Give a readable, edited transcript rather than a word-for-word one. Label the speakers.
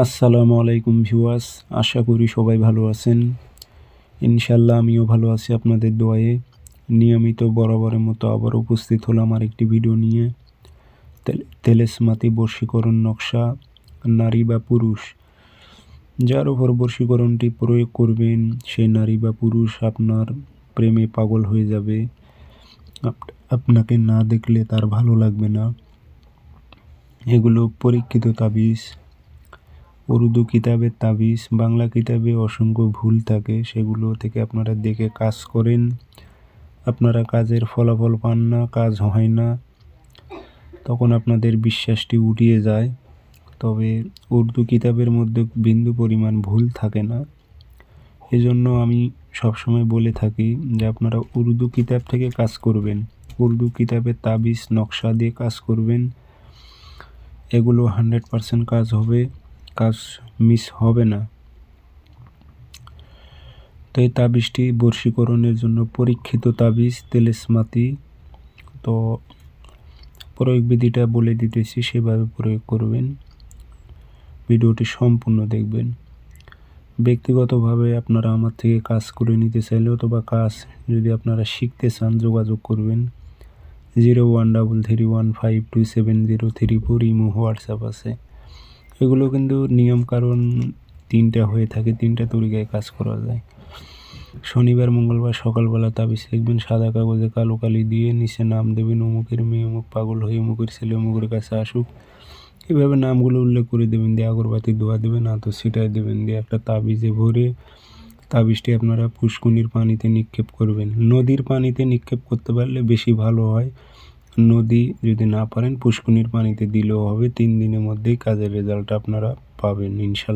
Speaker 1: আসসালামু আলাইকুম ভিউয়ার্স, আশা করি সবাই ভালো আছেন। ইনশাল্লাহ আমিও ভালো আছি আপনাদের দোয়ায়। নিয়মিত বরাবরের মতো আবার উপস্থিত হলাম আরেকটি ভিডিও নিয়ে। তেলেসমাতি বশীকরণ নকশা, নারী বা পুরুষ যার উপর বশীকরণটি প্রয়োগ করবেন সেই নারী বা পুরুষ আপনার প্রেমে পাগল হয়ে যাবে। আপনাকে না দেখলে তার ভালো লাগবে না। এগুলো পরীক্ষিত তাবিজ। উর্দু কিতাবের তাবিজ, বাংলা কিতাবে অসংখ্য ভুল থাকে, সেগুলো থেকে আপনারা দেখে কাজ করেন। আপনারা কাজের ফলাফল পান না, কাজ হয় না, তখন আপনাদের বিশ্বাসটি উঠিয়ে যায়। তবে উর্দু কিতাবের মধ্যে বিন্দু পরিমাণ ভুল থাকে না। এজন্য আমি সবসময় বলে থাকি যে আপনারা উর্দু কিতাব থেকে কাজ করবেন, উর্দু কিতাবের তাবিজ নকশা দিয়ে কাজ করবেন। এগুলো 100% কাজ হবে, কাজ মিস হবে না। তো এই তাবিজটি বশীকরণের জন্য পরীক্ষিত তাবিজ তেলেসমাতি। তো প্রয়োগ বিধিটা বলে দিতেছি, সেভাবে প্রয়োগ করবেন। ভিডিওটি সম্পূর্ণ দেখবেন। ব্যক্তিগতভাবে আপনারা আমার থেকে কাজ করে নিতে চাইলে অথবা কাজ যদি আপনারা শিখতে চান যোগাযোগ করবেন। 0133152703 ইমো হোয়াটসঅ্যাপ আছে। এগুলো কিন্তু নিয়মকানুন 3টা হয়ে থাকে, 3টা তরিকায় কাজ করা যায়। শনিবার মঙ্গলবার সকালবেলা তাবিজ লিখবেন, সাদা কাগজে কালো কালি দিয়ে নিচে নাম দেবেন, অমুকের মেয়ে অমুক পাগল হয়ে অমুকের ছেলে অমুকের কাছে আসুক। এভাবে নামগুলো উল্লেখ করে দেবেন, দিয়ে আগরবাতি দোয়া দেবেন, আতর ছিটায় দেবেন, দিয়ে একটা তাবিজে ভরে তাবিজটি আপনারা পুষ্কুনির পানিতে নিক্ষেপ করবেন। নদীর পানিতে নিক্ষেপ করতে পারলে বেশি ভালো হয়। নদী যদি না পারেন পুষ্কুনির পানিতে দিলেও হবে। 3 দিনের মধ্যেই কাজের রেজাল্ট আপনারা পাবেন ইনশাল্লাহ।